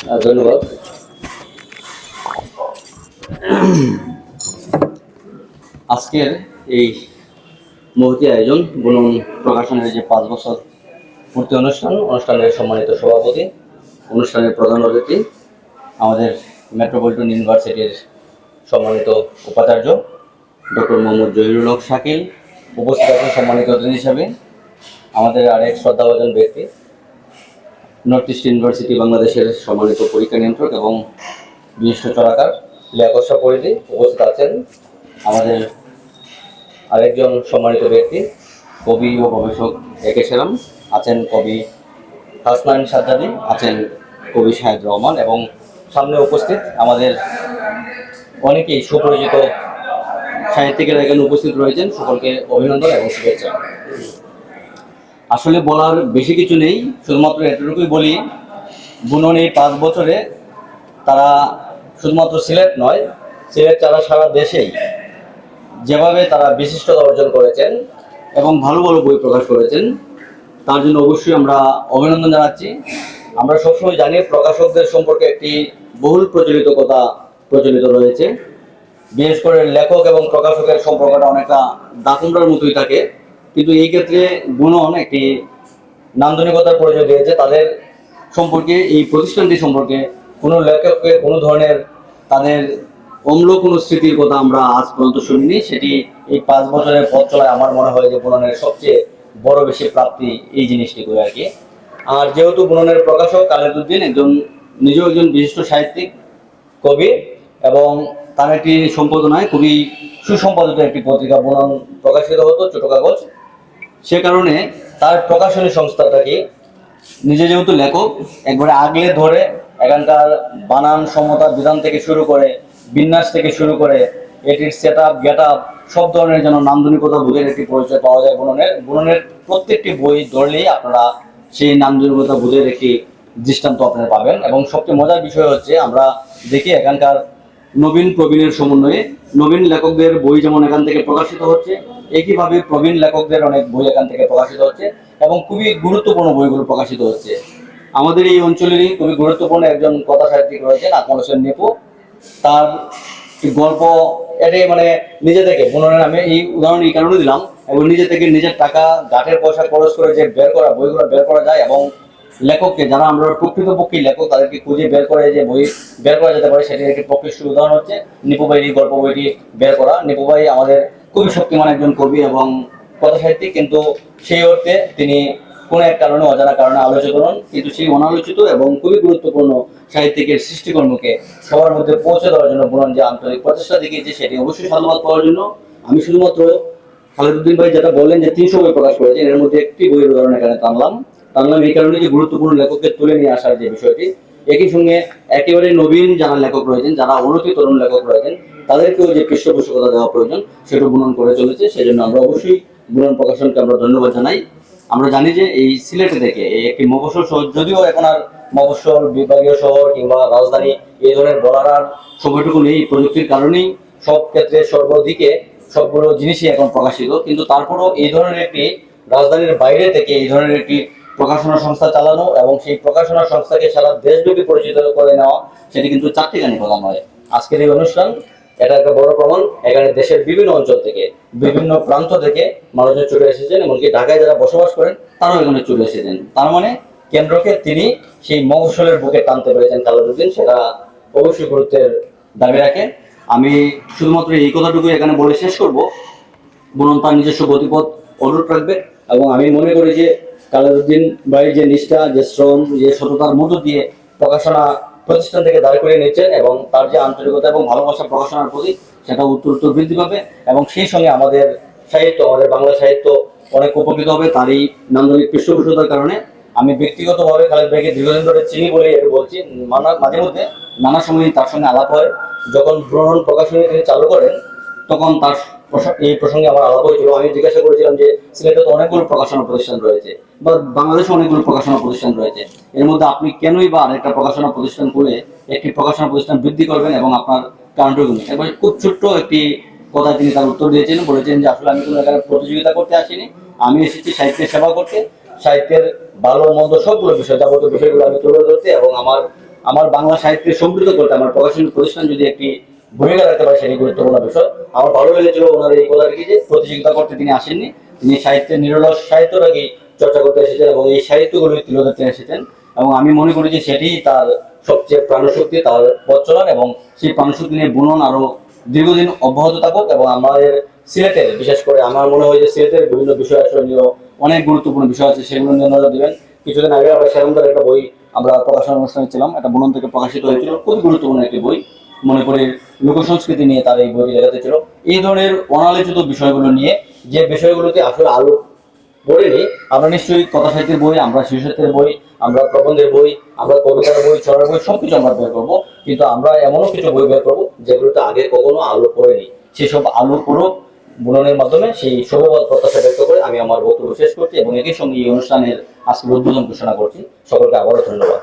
ধন্যবাদ। আজকের এই মহতী আয়োজন বুনন প্রকাশনের যে 5 বছর পূর্তি অনুষ্ঠানের সম্মানিত সভাপতি, অনুষ্ঠানের প্রধান অতিথি, আমাদের মেট্রোপলিটন ইউনিভার্সিটির সম্মানিত উপাচার্য ডক্টর মোহাম্মদ জহিরুল হক শাকিল, উপস্থিত আছেন সম্মানিত অতিথি হিসাবে আমাদের আরেক শ্রদ্ধাভাজন ব্যক্তি, নর্থ ইস্ট ইউনিভার্সিটি বাংলাদেশের সম্মানিত পরীক্ষা নিয়ন্ত্রক এবং বিশিষ্ট চলাকার লিয়াকত শাহ পরিধি। উপস্থিত আছেন আমাদের আরেকজন সম্মানিত ব্যক্তি, কবি ও গবেষক একে সেরাম, আছেন কবি হাসনাইন সাজ্জাদী, আছেন কবি শাহেদ রহমান এবং সামনে উপস্থিত আমাদের অনেকেই সুপরিচিত সাহিত্যিকেরা এখানে উপস্থিত রয়েছেন। সকলকে অভিনন্দন এবং শুভেচ্ছা। আসলে বলার বেশি কিছু নেই, শুধুমাত্র এতটুকুই বলি, বুনন এই 5 বছরে তারা শুধুমাত্র সিলেট নয়, সিলেট ছাড়া সারা দেশেই যেভাবে তারা বিশিষ্টতা অর্জন করেছেন এবং ভালো ভালো বই প্রকাশ করেছেন, তার জন্য অবশ্যই আমরা অভিনন্দন জানাচ্ছি। আমরা সবসময় জানি প্রকাশকদের সম্পর্কে একটি বহুল প্রচলিত কথা প্রচলিত রয়েছে, বিশেষ করে লেখক এবং প্রকাশকের সম্পর্কটা অনেকটা দাকুমড়ার মতোই থাকে, কিন্তু এই ক্ষেত্রে বুনন একটি নান্দনিকতার পরিচয় দিয়েছে। তাদের সম্পর্কে, এই প্রতিষ্ঠানটি সম্পর্কে কোনো লেখককে কোনো ধরনের তাদের অম্ল কোনো স্মৃতির কথা আমরা আজ পর্যন্ত শুনিনি। সেটি এই 5 বছরের পথ চলায় আমার মনে হয় যে বুননের সবচেয়ে বড় বেশি প্রাপ্তি এই জিনিসটি করে আর কি। আর যেহেতু বুননের প্রকাশক খালেদ উদ্দিন নিজেও একজন বিশিষ্ট সাহিত্যিক, কবি, এবং তার একটি সম্পাদনায় খুবই সুসম্পাদিত একটি পত্রিকা বুনন প্রকাশিত হতো, ছোট কাগজ। সে কারণে তার প্রকাশনী সংস্থাটাকে নিজে যেহেতু লেখক, একবারে আগলে ধরে এখানকার বানান সমতা বিধান থেকে শুরু করে বিন্যাস থেকে শুরু করে এটির সেট আপ গেট আপ সব ধরনের যেন নান্দনিকতা বোধের একটি পরিচয় পাওয়া যায় বুননের প্রত্যেকটি বই ধরলেই আপনারা সেই নান্দনিকতা বোধের একটি দৃষ্টান্ত আপনারা পাবেন। এবং সবচেয়ে মজার বিষয় হচ্ছে আমরা দেখি এখানকার নবীন প্রবীণের সমন্বয়ে নবীন লেখকদের বই যেমন এখান থেকে প্রকাশিত হচ্ছে, একইভাবে প্রবীণ লেখকদের অনেক বই এখান থেকে প্রকাশিত হচ্ছে এবং খুবই গুরুত্বপূর্ণ বইগুলো প্রকাশিত হচ্ছে। আমাদের এই অঞ্চলেরই খুবই গুরুত্বপূর্ণ একজন কথা সাহিত্যিক রয়েছেন আকমল হোসেন নিপু। তার গল্প এটাই মানে নিজে থেকে বুননের আমি এই উদাহরণ এই কারণে দিলাম, এবং নিজে থেকে নিজের টাকা গাঁটের পয়সা খরচ করে যে বের করা বইগুলো বের করা যায় এবং লেখককে যারা আমরা প্রকৃতপক্ষী লেখক তাদেরকে খুঁজে বের করে যে বই বের করা যেতে পারে, সেটির একটি প্রকৃষ্ট উদাহরণ হচ্ছে নিপু ভাইয়ের এই গল্প বইটি বের করা। নিপু ভাই আমাদের খুবই শক্তিমান একজন কবি এবং কথা সাহিত্যিক, কিন্তু সেই অর্থে তিনি কোনো এক কারণে অজানা কারণে আলোচিত নন, কিন্তু সেই অনালোচিত এবং খুবই গুরুত্বপূর্ণ সাহিত্যিকের সৃষ্টিকর্মকে সবার মধ্যে পৌঁছে দেওয়ার জন্য বুনন যে আন্তরিক প্রচেষ্টা দেখিয়েছে সেটি অবশ্যই সাধুবাদ পাওয়ার জন্য। আমি শুধুমাত্র খালেদ উদ্দিন ভাই যেটা বললেন যে 300 বই প্রকাশ করেছে, এর মধ্যে একটি বইয়ের উদাহরণ এখানে টানলাম এই কারণে যে গুরুত্বপূর্ণ লেখককে তুলে নিয়ে আসার যে বিষয়টি, একই সঙ্গে একেবারে নবীন যারা লেখক রয়েছেন, যারা অনতি তরুণ লেখক রয়েছেন, তাদেরকেও যে পৃষ্ঠপোষকতা দেওয়া প্রয়োজন সেটা বুনন করে চলেছে। সেজন্য আমরা অবশ্যই বুনন প্রকাশনকে আমরা ধন্যবাদ জানাই। আমরা জানি যে এই সিলেটে থেকে এই একটি মফস্বল শহর, যদিও এখন আর মফস্বল বিভাগীয় শহর কিংবা রাজধানী এই ধরনের বলার আর সময়টুকু নেই, প্রযুক্তির কারণেই সব ক্ষেত্রে সর্বদিকে সবগুলো জিনিসই এখন প্রকাশিত, কিন্তু তারপরও এই ধরনের একটি রাজধানীর বাইরে থেকে এই ধরনের একটি প্রকাশনা সংস্থা চালানো এবং সেই প্রকাশনা সংস্থাকে সারা দেশব্যাপী পরিচিত করে নেওয়া, সেটি কিন্তু চারটিখানি কথা নয়। আজকের এই অনুষ্ঠান এটা একটা বড় প্রমাণ। এখানে দেশের বিভিন্ন অঞ্চল থেকে বিভিন্ন প্রান্ত থেকে মানুষজন চলে এসেছেন, এমনকি ঢাকায় যারা বসবাস করেন তারাও এখানে চলে এসেছেন। তার মানে কেন্দ্রকে তিনি সেই মফস্বলের বুকে টানতে পেরেছেন খালেদ উদ্দিন, সেটা অবশ্যই গুরুত্বের দাবি রাখে। আমি শুধুমাত্র এই কথাটুকু এখানে বলে শেষ করব, বুনন তার নিজস্ব গতিপথ অটুট রাখবে এবং আমি মনে করি যে খালেদ উদ্দিন ভাই যে নিষ্ঠা, যে শ্রম, যে সততার মধ্য দিয়ে প্রকাশনা প্রতিষ্ঠান থেকে দাঁড় করিয়ে নিচ্ছেন এবং তার যে আন্তরিকতা এবং ভালোবাসা প্রকাশনার প্রতি, সেটা উত্তর বৃদ্ধি পাবে এবং সেই সঙ্গে আমাদের সাহিত্য, আমাদের বাংলা সাহিত্য অনেক উপকৃত হবে তার এই নান্দনিক পৃষ্ঠপোষকতার কারণে। আমি ব্যক্তিগতভাবে খালেদ ভাইকে দীর্ঘদিন ধরে চিনি বলে একটু বলছি, মাঝে মধ্যে নানা সময় তার সঙ্গে আলাপ হয়। যখন বুনন প্রকাশনী তিনি চালু করেন তখন তার এই প্রসঙ্গে আমার আলাপ হয়েছিল। আমি জিজ্ঞাসা করেছিলাম যে সিলেটে তো অনেকগুলো প্রকাশনা প্রতিষ্ঠান রয়েছে বা বাংলাদেশে অনেকগুলো প্রকাশনা প্রতিষ্ঠান রয়েছে, এর মধ্যে আপনি কেনই বা আরেকটা প্রকাশনা প্রতিষ্ঠান খুলে একটি প্রকাশনা প্রতিষ্ঠান বৃদ্ধি করবেন এবং আপনার কারণটুকু এবার খুব ছোট্ট একটি কথা তিনি তার উত্তর দিয়েছেন, বলেছেন যে আসলে আমি কোনো এখানে প্রতিযোগিতা করতে আসিনি, আমি এসেছি সাহিত্যের সেবা করতে, সাহিত্যের ভালো মন্দ সবগুলো বিষয়, যাবতীয় বিষয়গুলো আমি তুলে ধরতে এবং আমার আমার বাংলা সাহিত্যে সমৃদ্ধ করতে আমার প্রকাশনী প্রতিষ্ঠান যদি একটি ভূমিকা রাখতে পারে সেটি গুরুত্বপূর্ণ বিষয়। আমার ভালো লেগেছিল ওনার এই কথাটি কি যে প্রতিযোগিতা করতে তিনি আসেননি, তিনি সাহিত্যের নিরলস সাহিত্যটাকে চর্চা করতে এসেছেন এবং এই সাহিত্যগুলো তুলে ধরতে এসেছেন। এবং আমি মনে করি যে সেটি তার সবচেয়ে প্রাণশক্তি, তার পথ চলার, এবং সেই প্রাণশক্তি নিয়ে বুনন আরো দীর্ঘদিন অব্যাহত থাকুক। এবং আমাদের সিলেটের, বিশেষ করে আমার মনে হয় যে সিলেটের বিভিন্ন বিষয় আসলে নিয়ে অনেক গুরুত্বপূর্ণ বিষয় আছে, সেগুলো নিয়ে নজর দেবেন। কিছুদিন আগে আমরা সেরকমদার একটা বই আমরা প্রকাশনা অনুষ্ঠানে ছিলাম, একটা বুনন থেকে প্রকাশিত হয়েছিল, খুবই গুরুত্বপূর্ণ একটি বই। মনে করি লোক সংস্কৃতি নিয়ে তার এই বইটি লেখাতে ছিল। এই ধরনের অনালোচিত বিষয়গুলো নিয়ে, যে বিষয়গুলোতে আসলে আলো পড়েনি, আমরা নিশ্চয়ই কথা সাহিত্যের বই, আমরা শিশু সাহিত্যের বই, আমরা প্রবন্ধের বই, আমরা কবিতার বই, ছড়ার বই সবকিছু আমরা বের করবো। কিন্তু আমরা এমনও কিছু বই বের করবো যেগুলোতে আগে কখনো আলো পড়েনি। সেসব আলো পড়ুক বুননের মাধ্যমে, সেই শুভবল প্রত্যাশা ব্যক্ত করে আমি আমার বক্তব্য শেষ করছি এবং একই সঙ্গে এই অনুষ্ঠানের আজকের উদ্বোধন ঘোষণা করছি। সকলকে আবারও ধন্যবাদ।